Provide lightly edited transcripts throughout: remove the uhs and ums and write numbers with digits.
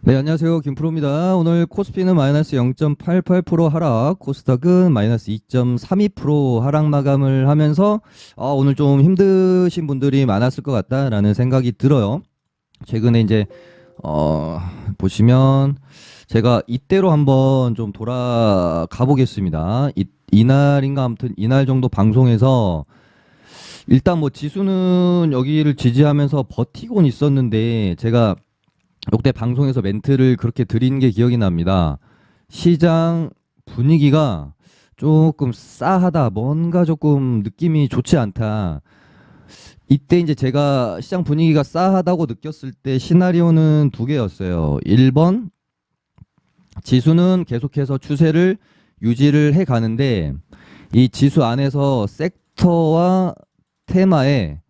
네, 안녕하세요. 김프로입니다. 오늘 코스피는 마이너스 0.88% 하락, 코스닥은 마이너스 2.32% 하락 마감을 하면서 오늘 좀 힘드신 분들이 많았을 것 같다라는 생각이 들어요. 최근에 이제 보시면 제가 이때로 한번 좀 돌아가 보겠습니다. 이날인가 아무튼 이날 정도 방송에서 일단 뭐 지수는 여기를 지지하면서 버티곤 있었는데 제가 역대 방송에서 멘트를 그렇게 드린 게 기억이 납니다. 시장 분위기가 조금 싸하다, 뭔가 조금 느낌이 좋지 않다. 이때 이제 제가 시장 분위기가 싸하다고 느꼈을 때 시나리오는 두 개였어요. 1번, 지수는 계속해서 추세를 유지를 해 가는데 이 지수 안에서 섹터와 테마에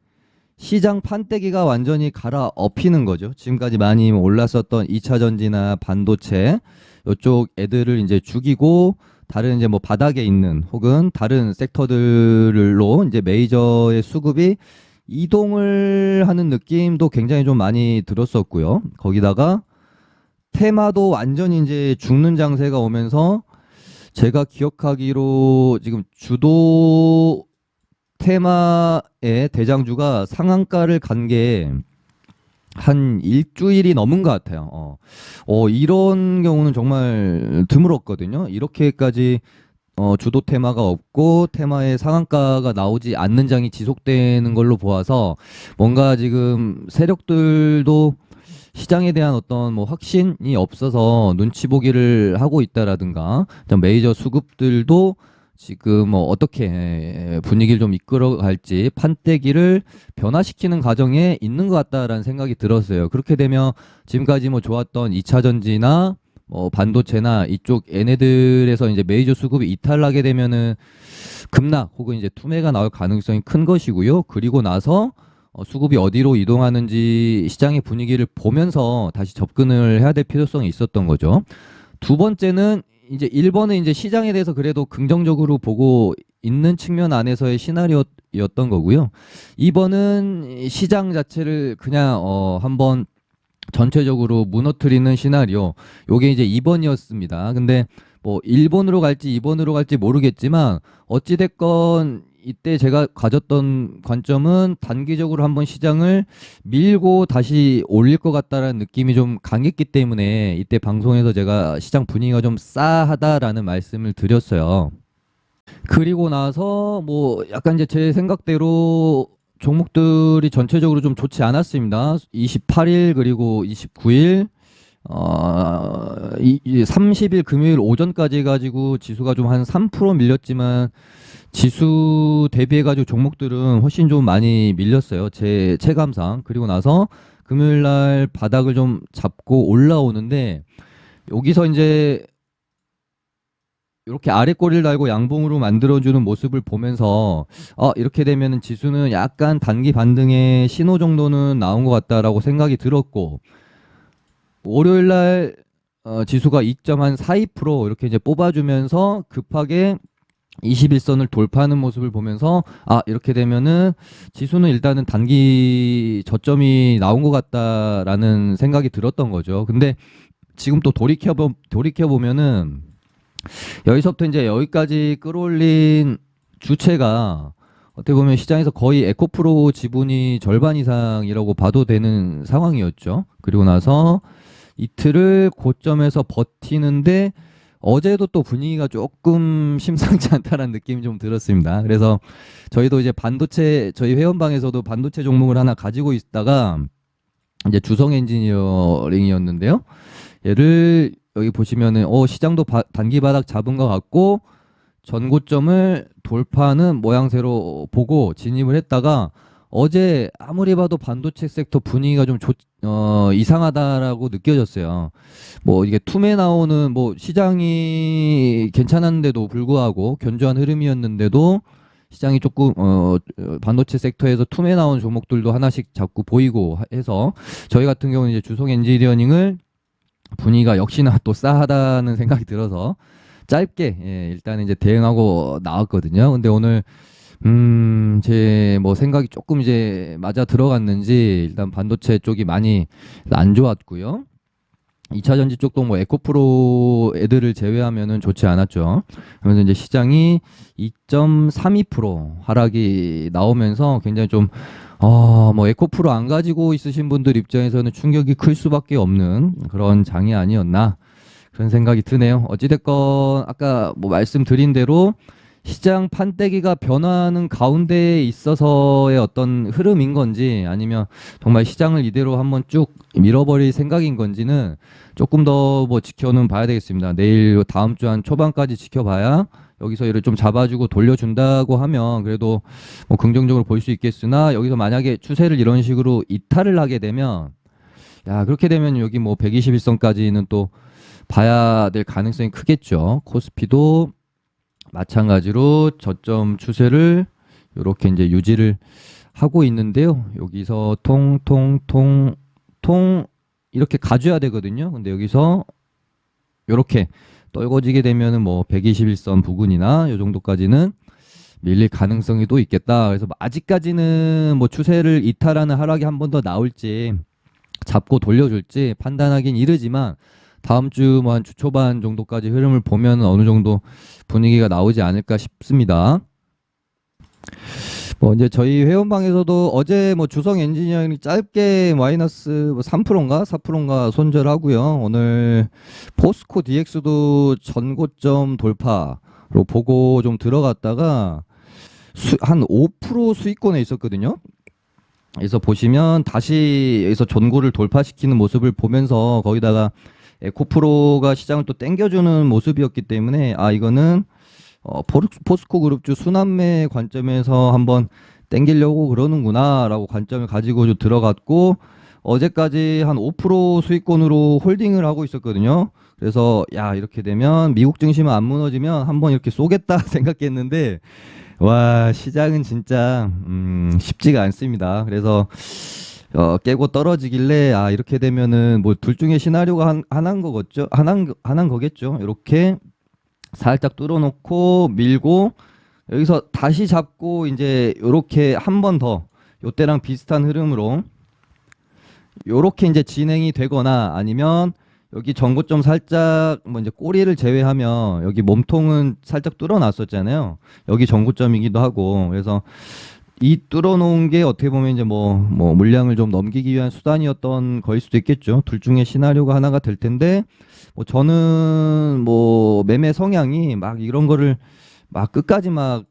시장 판때기가 완전히 갈아엎히는 거죠. 지금까지 많이 올랐었던 2차 전지나 반도체 이쪽 애들을 이제 죽이고 다른 이제 뭐 바닥에 있는 혹은 다른 섹터들로 이제 메이저의 수급이 이동을 하는 느낌도 굉장히 좀 많이 들었었고요. 거기다가 테마도 완전히 이제 죽는 장세가 오면서 제가 기억하기로 지금 주도 테마의 대장주가 상한가를 간 게 한 일주일이 넘은 것 같아요. 이런 경우는 정말 드물었거든요. 이렇게까지 주도 테마가 없고 테마의 상한가가 나오지 않는 장이 지속되는 걸로 보아서 뭔가 지금 세력들도 시장에 대한 어떤 뭐 확신이 없어서 눈치 보기를 하고 있다라든가 메이저 수급들도 지금 뭐 어떻게 분위기를 좀 이끌어갈지 판때기를 변화시키는 과정에 있는 것 같다라는 생각이 들었어요. 그렇게 되면 지금까지 뭐 좋았던 2차 전지나 뭐 반도체나 이쪽 얘네들에서 이제 메이저 수급이 이탈하게 되면은 급락 혹은 이제 투매가 나올 가능성이 큰 것이고요. 그리고 나서 수급이 어디로 이동하는지 시장의 분위기를 보면서 다시 접근을 해야 될 필요성이 있었던 거죠. 두 번째는 이제 1번은 이제 시장에 대해서 그래도 긍정적으로 보고 있는 측면 안에서의 시나리오였던 거고요. 2번은 시장 자체를 그냥 한번 전체적으로 무너뜨리는 시나리오. 요게 이제 2번이었습니다. 근데 뭐 1번으로 갈지 2번으로 갈지 모르겠지만 어찌 됐건 이때 제가 가졌던 관점은 단기적으로 한번 시장을 밀고 다시 올릴 것 같다라는 느낌이 좀 강했기 때문에 이때 방송에서 제가 시장 분위기가 좀 싸하다라는 말씀을 드렸어요. 그리고 나서 뭐 약간 이제 제 생각대로 종목들이 전체적으로 좀 좋지 않았습니다. 28일 그리고 29일 30일 금요일 오전까지 가지고 지수가 좀 한 3% 밀렸지만 지수 대비해가지고 종목들은 훨씬 좀 많이 밀렸어요. 제 체감상. 그리고 나서 금요일 날 바닥을 좀 잡고 올라오는데 여기서 이제 이렇게 아래 꼬리를 달고 양봉으로 만들어주는 모습을 보면서 이렇게 되면 지수는 약간 단기 반등의 신호 정도는 나온 것 같다라고 생각이 들었고 월요일 날 지수가 2.42% 이렇게 이제 뽑아주면서 급하게 21선을 돌파하는 모습을 보면서 이렇게 되면은 지수는 일단은 단기 저점이 나온 것 같다라는 생각이 들었던 거죠. 근데 지금 또 돌이켜보면은 여기서부터 이제 여기까지 끌어올린 주체가 어떻게 보면 시장에서 거의 에코프로 지분이 절반 이상이라고 봐도 되는 상황이었죠. 그리고 나서 이틀을 고점에서 버티는데 어제도 또 분위기가 조금 심상치 않다라는 느낌이 좀 들었습니다. 그래서 저희도 이제 반도체 저희 회원방에서도 반도체 종목을 하나 가지고 있다가 이제 주성 엔지니어링이었는데요. 얘를 여기 보시면은 시장도 단기 바닥 잡은 것 같고 전고점을 돌파하는 모양새로 보고 진입을 했다가 어제 아무리 봐도 반도체 섹터 분위기가 좀 이상하다라고 느껴졌어요. 뭐 이게 툼에 나오는 뭐 시장이 괜찮았는데도 불구하고 견조한 흐름이었는데도 시장이 조금 반도체 섹터에서 툼에 나온 종목들도 하나씩 자꾸 보이고 해서 저희 같은 경우는 이제 주성 엔지니어링을 분위기가 역시나 또 싸하다는 생각이 들어서 짧게 일단 이제 대응하고 나왔거든요. 근데 오늘 제 뭐 생각이 조금 이제 맞아 들어갔는지 일단 반도체 쪽이 많이 안 좋았고요. 2차 전지 쪽도 뭐 에코프로 애들을 제외하면은 좋지 않았죠. 그러면서 이제 시장이 2.32% 하락이 나오면서 굉장히 좀 뭐 에코프로 안 가지고 있으신 분들 입장에서는 충격이 클 수밖에 없는 그런 장이 아니었나 그런 생각이 드네요. 어찌됐건 아까 뭐 말씀드린 대로 시장 판때기가 변화하는 가운데에 있어서의 어떤 흐름인 건지 아니면 정말 시장을 이대로 한번 쭉 밀어버릴 생각인 건지는 조금 더 뭐 지켜는 봐야 되겠습니다. 내일 다음 주 한 초반까지 지켜봐야 여기서 이를 좀 잡아주고 돌려준다고 하면 그래도 뭐 긍정적으로 볼 수 있겠으나 여기서 만약에 추세를 이런 식으로 이탈을 하게 되면 야 그렇게 되면 여기 뭐 121선까지는 또 봐야 될 가능성이 크겠죠. 코스피도 마찬가지로 저점 추세를 이렇게 이제 유지를 하고 있는데요. 여기서 통통통통 이렇게 가줘야 되거든요. 근데 여기서 이렇게 떨궈지게 되면은 뭐 121선 부근이나 이 정도까지는 밀릴 가능성이 또 있겠다. 그래서 아직까지는 뭐 추세를 이탈하는 하락이 한 번 더 나올지 잡고 돌려줄지 판단하긴 이르지만 다음 주 뭐 한 주 초반 정도까지 흐름을 보면 어느 정도 분위기가 나오지 않을까 싶습니다. 뭐 이제 저희 회원방에서도 어제 뭐 주성 엔지니어링 짧게 마이너스 뭐 3%인가 4%인가 손절하고요. 오늘 포스코 DX도 전고점 돌파로 보고 좀 들어갔다가 한 5% 수익권에 있었거든요. 그래서 보시면 다시 여기서 전고를 돌파시키는 모습을 보면서 거기다가 에코프로가 시장을 또 땡겨주는 모습이었기 때문에 이거는 포스코 그룹주 순환매 관점에서 한번 땡기려고 그러는구나라고 관점을 가지고 좀 들어갔고 어제까지 한 5% 수익권으로 홀딩을 하고 있었거든요. 그래서 야 이렇게 되면 미국 증시만 안 무너지면 한번 이렇게 쏘겠다 생각했는데 와 시장은 진짜 쉽지가 않습니다. 그래서 깨고 떨어지길래 이렇게 되면은 뭐 둘 중에 시나리오가 하나인 거겠죠. 하나인 거겠죠. 이렇게 살짝 뚫어놓고 밀고 여기서 다시 잡고 이제 요렇게 한 번 더 요때랑 비슷한 흐름으로 요렇게 이제 진행이 되거나 아니면 여기 전고점 살짝 뭐 이제 꼬리를 제외하면 여기 몸통은 살짝 뚫어놨었잖아요. 여기 전고점이기도 하고 그래서 이 뚫어놓은 게 어떻게 보면 이제 뭐 물량을 좀 넘기기 위한 수단이었던 거일 수도 있겠죠. 둘 중에 시나리오가 하나가 될 텐데 뭐 저는 뭐 매매 성향이 막 이런 거를 막 끝까지 막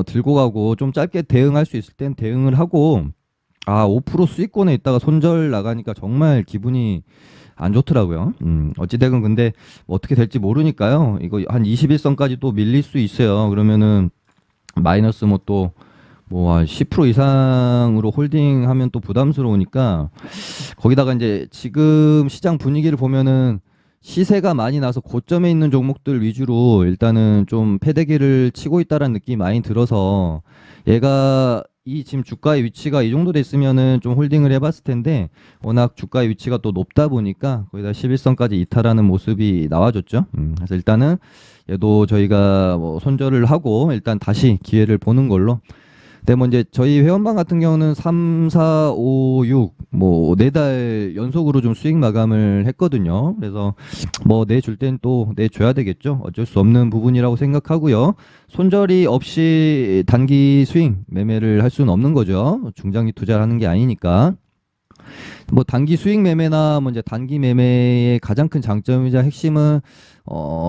들고 가고 좀 짧게 대응할 수 있을 땐 대응을 하고 5% 수익권에 있다가 손절 나가니까 정말 기분이 안 좋더라고요. 어찌되건 근데 뭐 어떻게 될지 모르니까요. 이거 한 21선까지 또 밀릴 수 있어요. 그러면은 마이너스 뭐 또 뭐 한 10% 이상으로 홀딩하면 또 부담스러우니까 거기다가 이제 지금 시장 분위기를 보면은 시세가 많이 나서 고점에 있는 종목들 위주로 일단은 좀 패대기를 치고 있다라는 느낌이 많이 들어서 얘가 이 지금 주가의 위치가 이 정도 됐으면은 좀 홀딩을 해봤을 텐데 워낙 주가의 위치가 또 높다 보니까 거기다 11선까지 이탈하는 모습이 나와줬죠. 그래서 일단은 얘도 저희가 뭐 손절을 하고 일단 다시 기회를 보는 걸로. 근데 뭐 이제 저희 회원방 같은 경우는 3, 4, 5, 6 뭐 4달 연속으로 좀 수익 마감을 했거든요. 그래서 뭐 내줄 땐 또 내줘야 되겠죠. 어쩔 수 없는 부분이라고 생각하고요. 손절이 없이 단기 스윙 매매를 할 수는 없는 거죠. 중장기 투자를 하는 게 아니니까. 뭐 단기 수익 매매나 뭐 이제 단기 매매의 가장 큰 장점이자 핵심은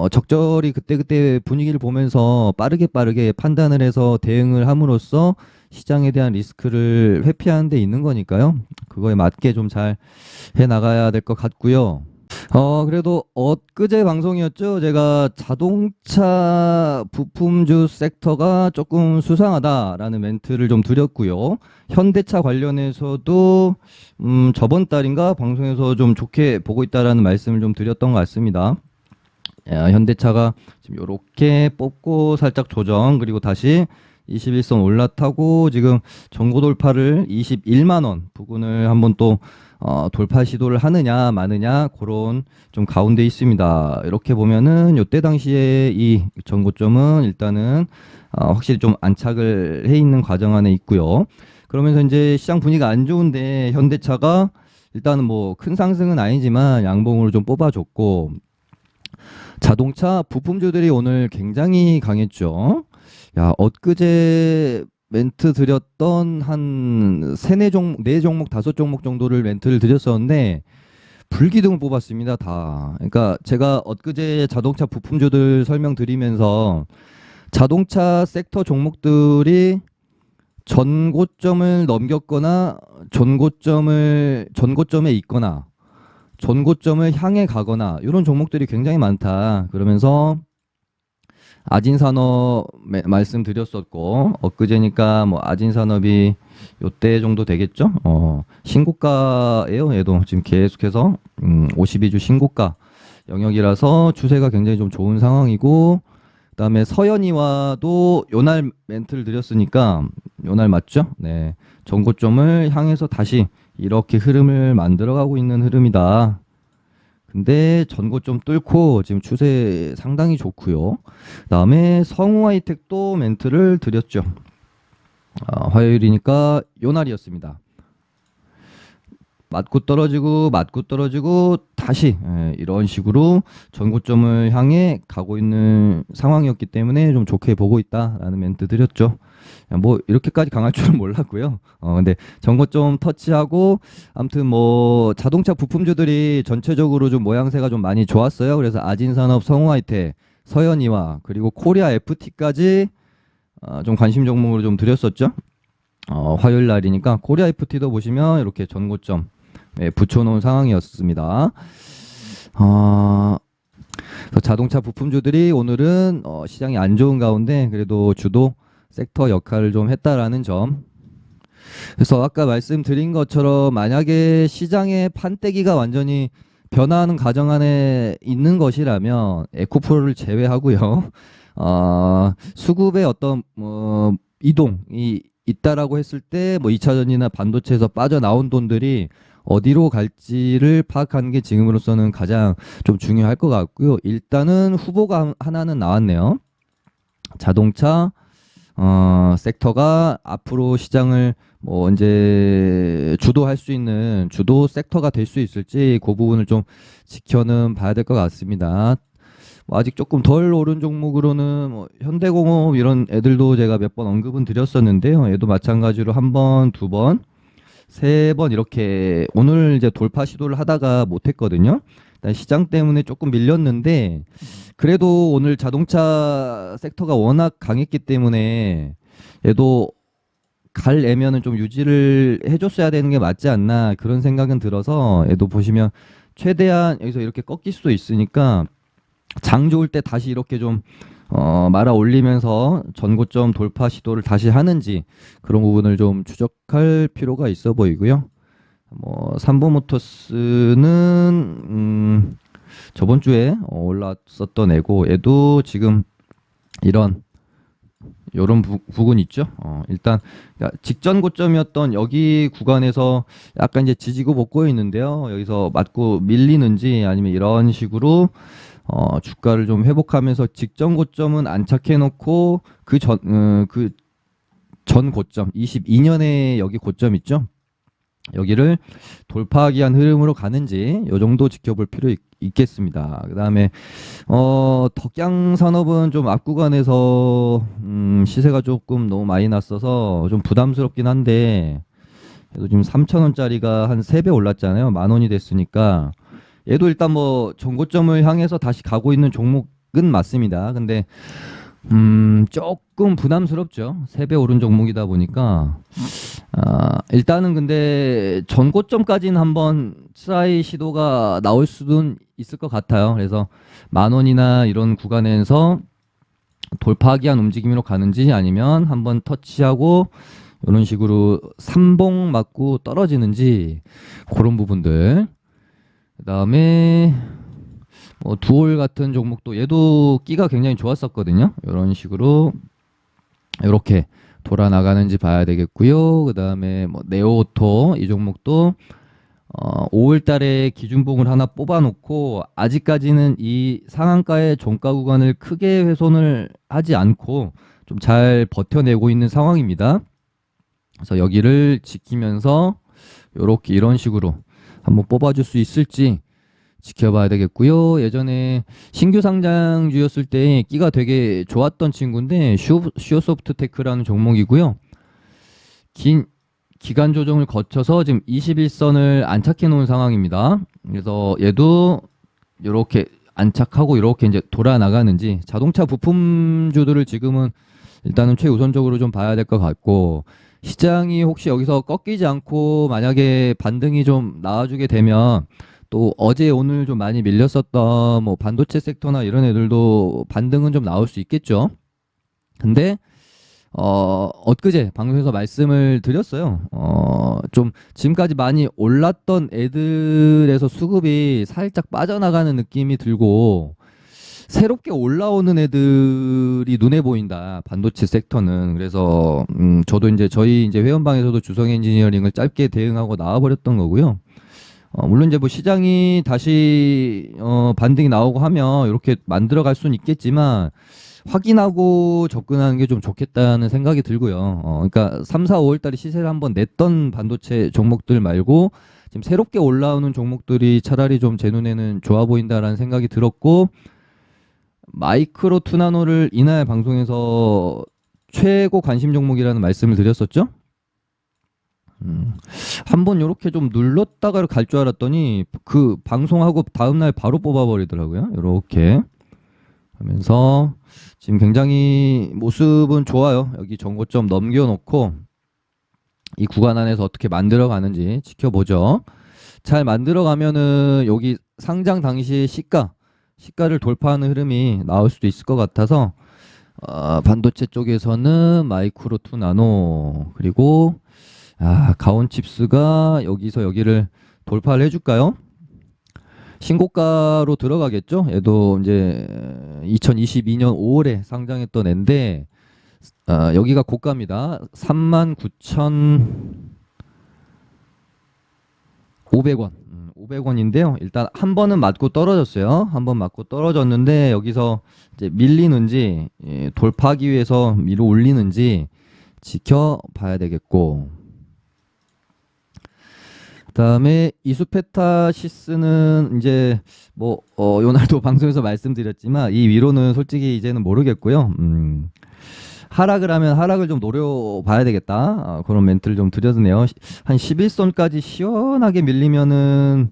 적절히 그때그때 분위기를 보면서 빠르게 판단을 해서 대응을 함으로써 시장에 대한 리스크를 회피하는 데 있는 거니까요. 그거에 맞게 좀 잘 해 나가야 될 것 같고요. 그래도 엊그제 방송이었죠. 제가 자동차 부품주 섹터가 조금 수상하다라는 멘트를 좀 드렸고요. 현대차 관련해서도 저번 달인가 방송에서 좀 좋게 보고 있다라는 말씀을 좀 드렸던 것 같습니다. 현대차가 지금 이렇게 뽑고 살짝 조정 그리고 다시 21선 올라타고 지금 전고 돌파를 21만 원 부근을 한번 또 돌파 시도를 하느냐 마느냐 그런 좀 가운데 있습니다. 이렇게 보면은 이때 당시에 이 전고점은 일단은 확실히 좀 안착을 해 있는 과정 안에 있고요. 그러면서 이제 시장 분위기가 안 좋은데 현대차가 일단은 뭐 큰 상승은 아니지만 양봉으로 좀 뽑아줬고, 자동차 부품주들이 오늘 굉장히 강했죠. 야, 엊그제 멘트 드렸던 한 세네 종목, 네 종목, 다섯 종목 정도를 멘트를 드렸었는데 불기둥을 뽑았습니다, 다. 그러니까 제가 엊그제 자동차 부품주들 설명드리면서 자동차 섹터 종목들이 전고점을 넘겼거나 전고점에 있거나 전고점을 향해 가거나 이런 종목들이 굉장히 많다. 그러면서 아진산업 말씀드렸었고, 엊그제니까 뭐 아진산업이 요때 정도 되겠죠? 신고가예요. 얘도 지금 계속해서 52주 신고가 영역이라서 추세가 굉장히 좀 좋은 상황이고, 그다음에 서현이와도 요날 멘트를 드렸으니까 요날 맞죠? 네. 전고점을 향해서 다시 이렇게 흐름을 만들어가고 있는 흐름이다. 근데 전고점 뚫고 지금 추세 상당히 좋고요. 그다음에 성우하이텍도 멘트를 드렸죠. 화요일이니까 요 날이었습니다. 맞고 떨어지고 다시 이런 식으로 전고점을 향해 가고 있는 상황이었기 때문에 좀 좋게 보고 있다라는 멘트 드렸죠. 뭐 이렇게까지 강할 줄은 몰랐고요. 근데 전고점 터치하고 아무튼 뭐 자동차 부품주들이 전체적으로 좀 모양새가 좀 많이 좋았어요. 그래서 아진산업, 성우하이텍, 서현이와 그리고 코리아 FT까지 좀 관심 종목으로 좀 드렸었죠. 화요일 날이니까 코리아 FT도 보시면 이렇게 전고점 붙여놓은 상황이었습니다. 그래서 자동차 부품주들이 오늘은 시장이 안 좋은 가운데 그래도 주도 섹터 역할을 좀 했다라는 점. 그래서 아까 말씀드린 것처럼 만약에 시장의 판때기가 완전히 변화하는 과정 안에 있는 것이라면 에코프로를 제외하고요. 수급의 어떤 이동이 있다라고 했을 때 뭐 2차전이나 반도체에서 빠져나온 돈들이 어디로 갈지를 파악하는 게 지금으로서는 가장 좀 중요할 것 같고요. 일단은 후보가 하나는 나왔네요. 자동차 섹터가 앞으로 시장을 뭐 언제 주도할 수 있는 주도 섹터가 될 수 있을지 그 부분을 좀 지켜는 봐야 될 것 같습니다. 뭐 아직 조금 덜 오른 종목으로는 뭐 현대공업 이런 애들도 제가 몇 번 언급은 드렸었는데요. 얘도 마찬가지로 한 번, 두 번, 세 번 이렇게 오늘 이제 돌파 시도를 하다가 못했거든요. 일단 시장 때문에 조금 밀렸는데 그래도 오늘 자동차 섹터가 워낙 강했기 때문에 얘도 갈 애면은 좀 유지를 해줬어야 되는 게 맞지 않나 그런 생각은 들어서 얘도 보시면 최대한 여기서 이렇게 꺾일 수도 있으니까 장 좋을 때 다시 이렇게 좀 말아 올리면서 전고점 돌파 시도를 다시 하는지 그런 부분을 좀 추적할 필요가 있어 보이고요. 뭐 삼보모터스는 저번 주에 올랐었던 애고 얘도 지금 이런 요런 부분 있죠. 일단 그러니까 직전 고점이었던 여기 구간에서 약간 이제 지지고 볶고 있는데요. 여기서 맞고 밀리는지 아니면 이런 식으로 주가를 좀 회복하면서 직전 고점은 안착해 놓고 그 전 고점 22년에 여기 고점 있죠. 여기를 돌파하기 위한 흐름으로 가는지 요 정도 지켜볼 필요 있겠습니다. 그다음에 덕양산업은 좀 앞구간에서 시세가 조금 너무 많이 났어서 좀 부담스럽긴 한데 그래도 지금 3,000원짜리가 한 3배 올랐잖아요. 10,000원이 됐으니까 얘도 일단 뭐 전고점을 향해서 다시 가고 있는 종목은 맞습니다. 근데 조금 부담스럽죠. 3배 오른 종목이다 보니까 일단은 근데 전고점까지는 한번 트라이 시도가 나올 수도 있을 것 같아요. 그래서 10,000원이나 이런 구간에서 돌파하기 위한 움직임으로 가는지 아니면 한번 터치하고 이런 식으로 삼봉 맞고 떨어지는지 그런 부분들. 그다음에 뭐 두올 같은 종목도 얘도 끼가 굉장히 좋았었거든요. 이런 식으로 이렇게 돌아 나가는지 봐야 되겠고요. 그다음에 뭐 네오오토 이 종목도 5월 달에 기준봉을 하나 뽑아놓고 아직까지는 이 상한가의 종가 구간을 크게 훼손을 하지 않고 좀 잘 버텨내고 있는 상황입니다. 그래서 여기를 지키면서 이렇게 이런 식으로 한번 뽑아줄 수 있을지 지켜봐야 되겠고요. 예전에 신규 상장주였을 때 끼가 되게 좋았던 친구인데 슈어소프트테크라는 종목이고요. 긴 기간 조정을 거쳐서 지금 21선을 안착해 놓은 상황입니다. 그래서 얘도 이렇게 안착하고 이렇게 이제 돌아 나가는지, 자동차 부품주들을 지금은 일단은 최우선적으로 좀 봐야 될 것 같고, 시장이 혹시 여기서 꺾이지 않고 만약에 반등이 좀 나와주게 되면 또 어제 오늘 좀 많이 밀렸었던 뭐 반도체 섹터나 이런 애들도 반등은 좀 나올 수 있겠죠. 근데 엊그제 방송에서 말씀을 드렸어요. 좀 지금까지 많이 올랐던 애들에서 수급이 살짝 빠져나가는 느낌이 들고, 새롭게 올라오는 애들이 눈에 보인다, 반도체 섹터는. 그래서 저도 이제 저희 이제 회원방에서도 주성 엔지니어링을 짧게 대응하고 나와버렸던 거고요. 물론 이제 뭐 시장이 다시 반등이 나오고 하면 이렇게 만들어 갈 수는 있겠지만, 확인하고 접근하는 게 좀 좋겠다는 생각이 들고요. 그러니까 3, 4, 5월 달에 시세를 한번 냈던 반도체 종목들 말고 지금 새롭게 올라오는 종목들이 차라리 좀 제 눈에는 좋아 보인다라는 생각이 들었고, 마이크로 투나노를 이날 방송에서 최고 관심 종목이라는 말씀을 드렸었죠. 한번 이렇게 좀 눌렀다가 갈 줄 알았더니 그 방송하고 다음날 바로 뽑아버리더라고요. 이렇게 하면서 지금 굉장히 모습은 좋아요. 여기 정고점 넘겨놓고 이 구간 안에서 어떻게 만들어 가는지 지켜보죠. 잘 만들어 가면은 여기 상장 당시 시가를 돌파하는 흐름이 나올 수도 있을 것 같아서, 반도체 쪽에서는 마이크로 투 나노, 그리고 가온칩스가 여기서 여기를 돌파를 해줄까요? 신고가로 들어가겠죠. 얘도 이제 2022년 5월에 상장했던 애인데, 여기가 고가입니다. 39,500원. 500원인데요. 일단 한 번은 맞고 떨어졌어요. 한 번 맞고 떨어졌는데 여기서 이제 밀리는지, 돌파하기 위해서 밀어 올리는지 지켜봐야 되겠고, 그다음에 이수페타시스는 이제 뭐 요날도 방송에서 말씀드렸지만 이 위로는 솔직히 이제는 모르겠고요. 하락을 하면 하락을 좀 노려봐야 되겠다, 그런 멘트를 좀 드렸네요. 한 11선까지 시원하게 밀리면은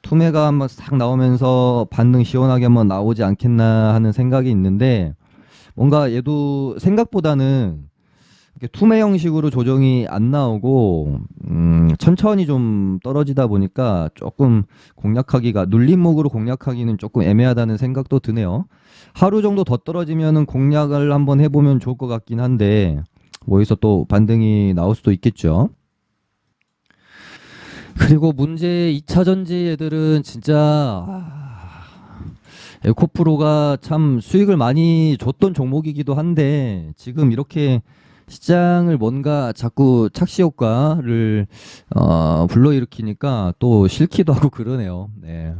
투매가 한번 싹 나오면서 반등 시원하게 한번 나오지 않겠나 하는 생각이 있는데, 뭔가 얘도 생각보다는 이렇게 투매 형식으로 조정이 안 나오고 천천히 좀 떨어지다 보니까 조금 공략하기가, 눌림목으로 공략하기는 조금 애매하다는 생각도 드네요. 하루 정도 더 떨어지면은 공략을 한번 해보면 좋을 것 같긴 한데, 뭐 여기서 또 반등이 나올 수도 있겠죠. 그리고 문제 2차 전지 애들은 진짜 에코프로가 참 수익을 많이 줬던 종목이기도 한데, 지금 이렇게 시장을 뭔가 자꾸 착시 효과를 불러일으키니까 또 싫기도 하고 그러네요. 네.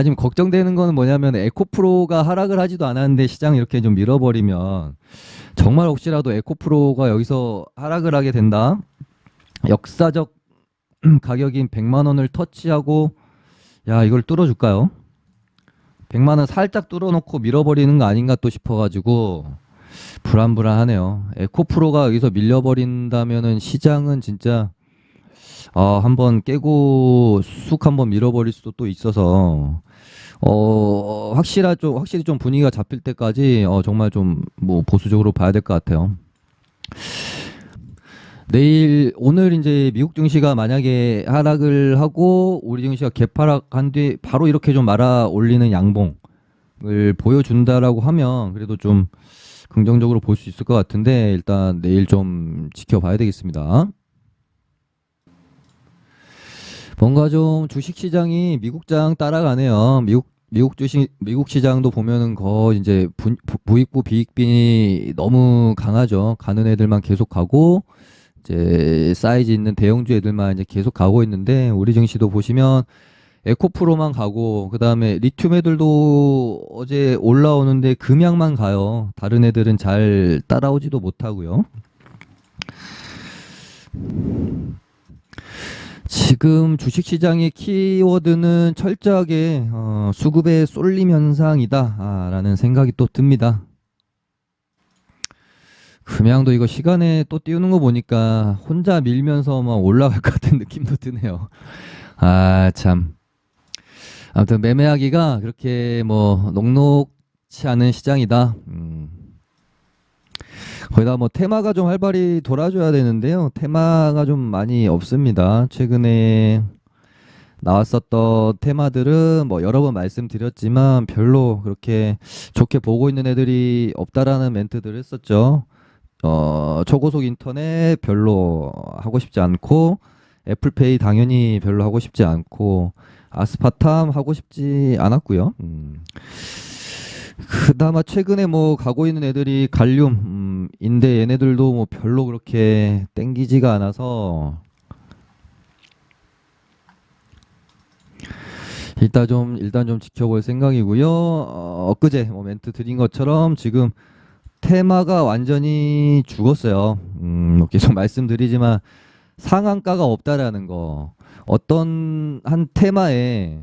지금 걱정되는 거는 뭐냐면, 에코프로가 하락을 하지도 않았는데 시장 이렇게 좀 밀어버리면 정말 혹시라도 에코프로가 여기서 하락을 하게 된다, 역사적 가격인 100만 원을 터치하고, 야, 이걸 뚫어줄까요? 100만 원 살짝 뚫어놓고 밀어버리는 거 아닌가 또 싶어가지고 불안불안하네요. 에코프로가 여기서 밀려버린다면은 시장은 진짜 한번 깨고 쑥 한번 밀어버릴 수도 또 있어서, 확실히 좀 분위기가 잡힐 때까지 정말 좀 뭐 보수적으로 봐야 될 것 같아요. 오늘 이제 미국 증시가 만약에 하락을 하고 우리 증시가 개파락한 뒤 바로 이렇게 좀 말아 올리는 양봉을 보여준다라고 하면 그래도 좀 긍정적으로 볼 수 있을 것 같은데, 일단 내일 좀 지켜봐야 되겠습니다. 뭔가 좀 주식시장이 미국장 따라가네요. 미국 시장도 보면은 거의 이제 부익부 비익빈이 너무 강하죠. 가는 애들만 계속 가고 이제 사이즈 있는 대형주 애들만 이제 계속 가고 있는데, 우리 증시도 보시면 에코프로만 가고, 그 다음에 리튬 애들도 어제 올라오는데 금양만 가요. 다른 애들은 잘 따라오지도 못하고요. 지금 주식시장의 키워드는 철저하게 수급의 쏠림 현상이다라는 생각이 또 듭니다. 금양도 이거 시간에 또 띄우는 거 보니까 혼자 밀면서 막 올라갈 것 같은 느낌도 드네요. 아, 참. 아무튼 매매하기가 그렇게 뭐 녹록치 않은 시장이다. 거기다 뭐 테마가 좀 활발히 돌아줘야 되는데요. 테마가 좀 많이 없습니다. 최근에 나왔었던 테마들은 뭐 여러 번 말씀드렸지만 별로 그렇게 좋게 보고 있는 애들이 없다라는 멘트들을 했었죠. 초고속 인터넷 별로 하고 싶지 않고, 애플페이 당연히 별로 하고 싶지 않고, 아스파탐 하고 싶지 않았고요. 그나마 최근에 뭐 가고 있는 애들이 인데 얘네들도 뭐 별로 그렇게 땡기지가 않아서 일단 좀 지켜볼 생각이고요. 엊그제 뭐 멘트 드린 것처럼 지금 테마가 완전히 죽었어요. 뭐 계속 말씀드리지만 상한가가 없다라는 거. 어떤 한 테마에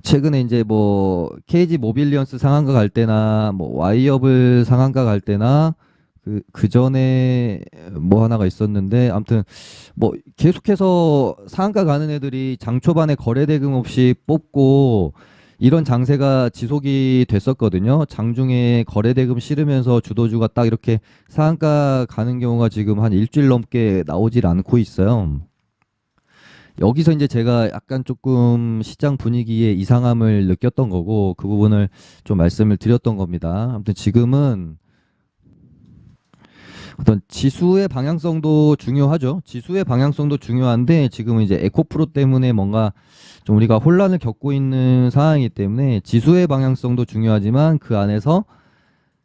최근에 이제 뭐 KG 모빌리언스 상한가 갈 때나 뭐 와이어블 상한가 갈 때나 그 전에 뭐 하나가 있었는데, 아무튼 뭐 계속해서 상한가 가는 애들이 장 초반에 거래 대금 없이 뽑고 이런 장세가 지속이 됐었거든요. 장중에 거래 대금 실으면서 주도주가 딱 이렇게 상한가 가는 경우가 지금 한 일주일 넘게 나오질 않고 있어요. 여기서 이제 제가 약간 조금 시장 분위기에 이상함을 느꼈던 거고, 그 부분을 좀 말씀을 드렸던 겁니다. 아무튼 지금은 어떤 지수의 방향성도 중요하죠. 지수의 방향성도 중요한데 지금은 이제 에코프로 때문에 뭔가 좀 우리가 혼란을 겪고 있는 상황이기 때문에 지수의 방향성도 중요하지만 그 안에서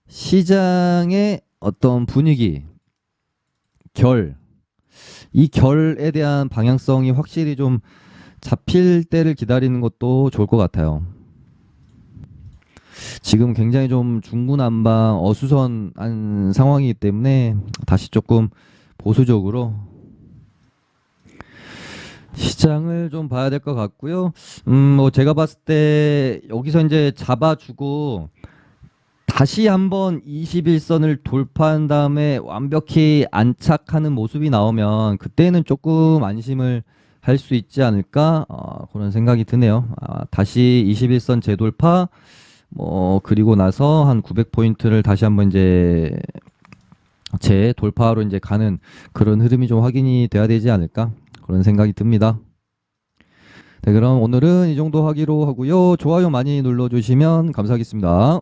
시장의 어떤 분위기, 이 결에 대한 방향성이 확실히 좀 잡힐 때를 기다리는 것도 좋을 것 같아요. 지금 굉장히 좀 중구난방 어수선한 상황이기 때문에 다시 조금 보수적으로 시장을 좀 봐야 될 것 같고요. 뭐 제가 봤을 때 여기서 이제 잡아주고 다시 한번 21선을 돌파한 다음에 완벽히 안착하는 모습이 나오면 그때는 조금 안심을 할 수 있지 않을까, 그런 생각이 드네요. 다시 21선 재돌파, 뭐 그리고 나서 한 900포인트를 다시 한번 이제 재돌파로 이제 가는 그런 흐름이 좀 확인이 돼야 되지 않을까, 그런 생각이 듭니다. 네, 그럼 오늘은 이 정도 하기로 하고요. 좋아요 많이 눌러주시면 감사하겠습니다.